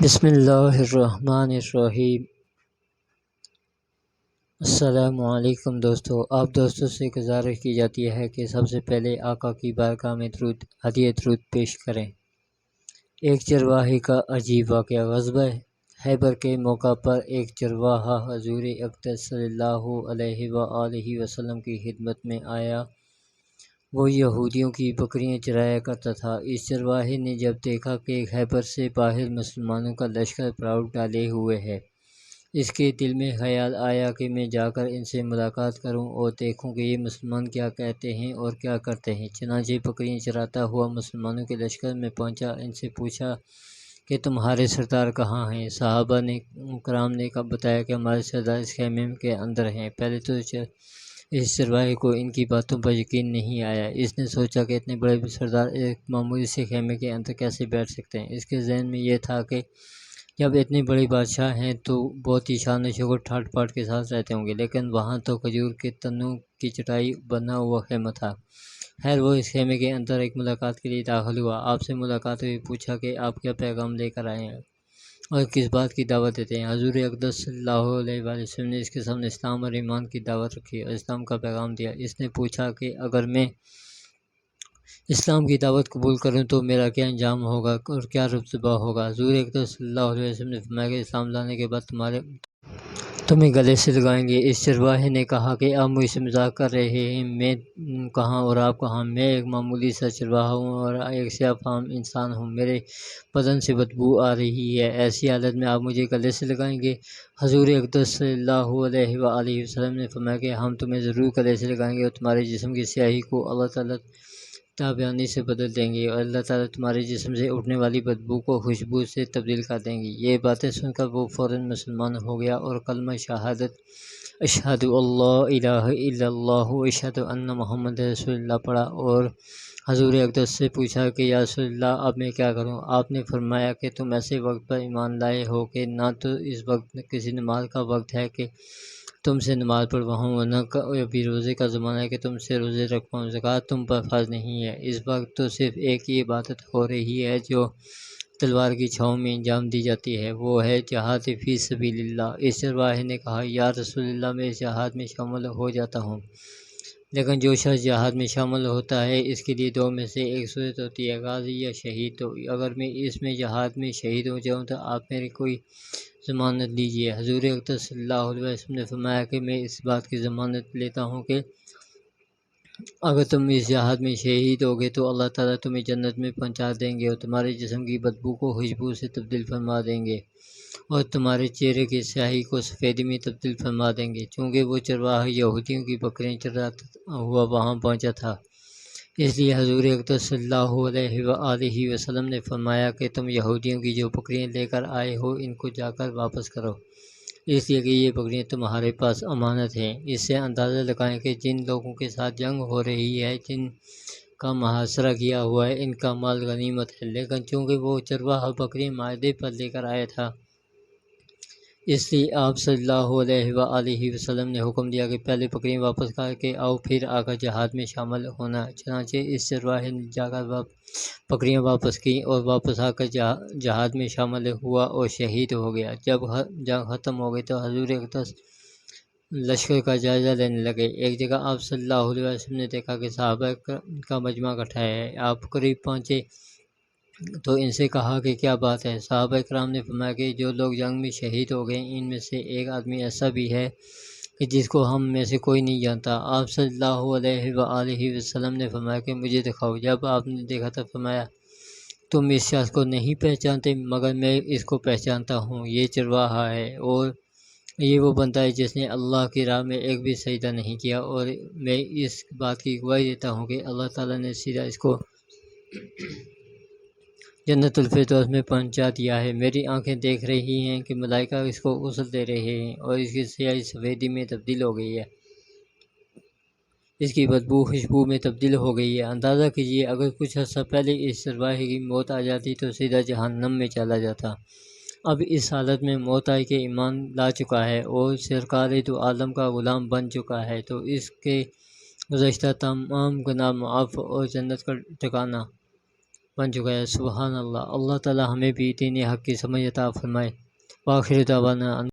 بسم اللہ الرحمن الرحیم۔ السلام علیکم دوستو، آپ دوستوں سے گزارش کی جاتی ہے کہ سب سے پہلے آقا کی بارگاہ میں ہدیہ درود پیش کریں۔ ایک چرواہے کا عجیب واقعہ۔ غزوہ خیبر کے موقع پر ایک چرواہا حضور اقدس صلی اللہ علیہ وآلہ وسلم کی خدمت میں آیا۔ وہ یہودیوں کی بکریاں چرایا کرتا تھا۔ اس چرواہے نے جب دیکھا کہ خیبر سے باہر مسلمانوں کا لشکر پڑاؤ ڈالے ہوئے ہے، اس کے دل میں خیال آیا کہ میں جا کر ان سے ملاقات کروں اور دیکھوں کہ یہ مسلمان کیا کہتے ہیں اور کیا کرتے ہیں۔ چنانچہ بکریاں چراتا ہوا مسلمانوں کے لشکر میں پہنچا۔ ان سے پوچھا کہ تمہارے سردار کہاں ہیں؟ صحابہ کرام نے بتایا کہ ہمارے سردار اس خیمے کے اندر ہیں۔ پہلے تو اس چرواہے کو ان کی باتوں پر یقین نہیں آیا۔ اس نے سوچا کہ اتنے بڑے سردار ایک معمولی سے خیمے کے اندر کیسے بیٹھ سکتے ہیں۔ اس کے ذہن میں یہ تھا کہ جب اتنے بڑے بادشاہ ہیں تو بہت ہی شان و شوکت ٹھاٹ پاٹ کے ساتھ رہتے ہوں گے، لیکن وہاں تو کھجور کے تنوں کی چٹائی بنا ہوا خیمہ تھا۔ خیر، وہ اس خیمے کے اندر ایک ملاقات کے لیے داخل ہوا۔ آپ سے ملاقات ہوئی، پوچھا کہ آپ کیا پیغام لے کر آئے ہیں اور کس بات کی دعوت دیتے ہیں۔ حضور اقدس صلی اللہ علیہ وآلہ وسلم نے اس کے سامنے اسلام اور ایمان کی دعوت رکھی اور اسلام کا پیغام دیا۔ اس نے پوچھا کہ اگر میں اسلام کی دعوت قبول کروں تو میرا کیا انجام ہوگا اور کیا رتبہ ہوگا؟ حضور اقدس صلی اللہ علیہ وسلم نے فرمایا کہ اسلام لانے کے بعد تمہیں گلے سے لگائیں گے۔ اس چرواہے نے کہا کہ آپ مجھ سے مذاق کر رہے ہیں، میں کہاں اور آپ کہاں؟ میں ایک معمولی سا چرواہا ہوں اور ایک سیاہ فام انسان ہوں، میرے بدن سے بدبو آ رہی ہے، ایسی حالت میں آپ مجھے گلے سے لگائیں گے؟ حضور اقدس صلی اللہ علیہ وآلہ وسلم نے فرمایا کہ ہم تمہیں ضرور گلے سے لگائیں گے اور تمہارے جسم کی سیاہی کو اللہ تعالیٰ تابیانی سے بدل دیں گے اور اللہ تعالیٰ تمہارے جسم سے اٹھنے والی بدبو کو خوشبو سے تبدیل کر دیں گے۔ یہ باتیں سن کر وہ فوراً مسلمان ہو گیا اور کلمہ شہادت اشہد اللہ الہ الا اللہ اشہد ان محمد رسول اللہ پڑھا اور حضور اقدس سے پوچھا کہ یا رسول اللہ اب میں کیا کروں؟ آپ نے فرمایا کہ تم ایسے وقت پر ایمان لائے ہو کہ نہ تو اس وقت کسی نماز کا وقت ہے کہ تم سے نماز پڑھواؤں اور نہ ابھی روزے کا زمانہ ہے کہ تم سے روزے رکھواؤں، زکوٰۃ تم پر فرض نہیں ہے۔ اس وقت تو صرف ایک ہی عبادت ہو رہی ہے جو تلوار کی چھاؤں میں انجام دی جاتی ہے، وہ ہے جہاد فی سبیل اللہ۔ اس چرواہے نے کہا یا رسول اللہ میں اس جہاد میں شامل ہو جاتا ہوں، لیکن جو شخص جہاد میں شامل ہوتا ہے اس کے لیے دو میں سے ایک صورت ہوتی ہے، غازی یا شہید۔ تو اگر میں اس میں جہاد میں شہید ہو جاؤں تو آپ میری کوئی ضمانت لیجیے۔ حضور اقدس صلی اللہ علیہ وسلم نے فرمایا کہ میں اس بات کی ضمانت لیتا ہوں کہ اگر تم اس جہاد میں شہید ہوگے تو اللہ تعالیٰ تمہیں جنت میں پہنچا دیں گے اور تمہارے جسم کی بدبو کو خوشبو سے تبدیل فرما دیں گے اور تمہارے چہرے کی سیاہی کو سفیدی میں تبدیل فرما دیں گے۔ چونکہ وہ چرواہا یہودیوں کی بکریاں چراتا ہوا وہاں پہنچا تھا، اس لیے حضور اقدس صلی اللہ علیہ وآلہ وسلم نے فرمایا کہ تم یہودیوں کی جو بکریاں لے کر آئے ہو ان کو جا کر واپس کرو، اس لیے کہ یہ بکریاں تمہارے پاس امانت ہیں۔ اس سے اندازہ لگائیں کہ جن لوگوں کے ساتھ جنگ ہو رہی ہے، جن کا محاصرہ کیا ہوا ہے، ان کا مال غنیمت ہے، لیکن چونکہ وہ چرواہا بکریاں معاہدے پر لے کر آیا تھا، اس لیے آپ صلی اللہ علیہ وآلہ وسلم نے حکم دیا کہ پہلے بکریاں واپس کر کے آؤ، پھر آ کر جہاد میں شامل ہونا۔ چنانچہ اس چرواہے نے جا کر بکریاں واپس کیں اور واپس آ کر جہاد میں شامل ہوا اور شہید ہو گیا۔ جب جنگ ختم ہو گئی تو حضور اقدس لشکر کا جائزہ لینے لگے۔ ایک جگہ آپ صلی اللہ علیہ وسلم نے دیکھا کہ صحابہ کا مجمع اکٹھا ہے۔ آپ قریب پہنچے تو ان سے کہا کہ کیا بات ہے؟ صحابہ کرام نے فرمایا کہ جو لوگ جنگ میں شہید ہو گئے ان میں سے ایک آدمی ایسا بھی ہے کہ جس کو ہم میں سے کوئی نہیں جانتا۔ آپ صلی اللہ علیہ وآلہ وسلم نے فرمایا کہ مجھے دکھاؤ۔ جب آپ نے دیکھا تو فرمایا تم اس شخص کو نہیں پہچانتے، مگر میں اس کو پہچانتا ہوں، یہ چرواہا ہے اور یہ وہ بندہ ہے جس نے اللہ کی راہ میں ایک بھی سجدہ نہیں کیا، اور میں اس بات کی گواہی دیتا ہوں کہ اللہ تعالیٰ نے سیدھا اس کو جنت الفردوس میں پہنچا دیا ہے۔ میری آنکھیں دیکھ رہی ہیں کہ ملائکہ اس کو غسل دے رہے ہیں اور اس کی سیاہی سفیدی میں تبدیل ہو گئی ہے، اس کی بدبو خوشبو میں تبدیل ہو گئی ہے۔ اندازہ کیجیے اگر کچھ عرصہ پہلے اس چرواہے کی موت آ جاتی تو سیدھا جہنم میں چلا جاتا۔ اب اس حالت میں موت آئی کہ ایمان لا چکا ہے اور سرکار دو عالم کا غلام بن چکا ہے، تو اس کے گزشتہ تمام گناہ معاف اور جنت کا ٹھکانہ بن چکا ہے۔ سبحان اللہ، اللہ تعالی ہمیں بھی دین حق کی سمجھ عطا فرمائے۔ وآخر دعوانا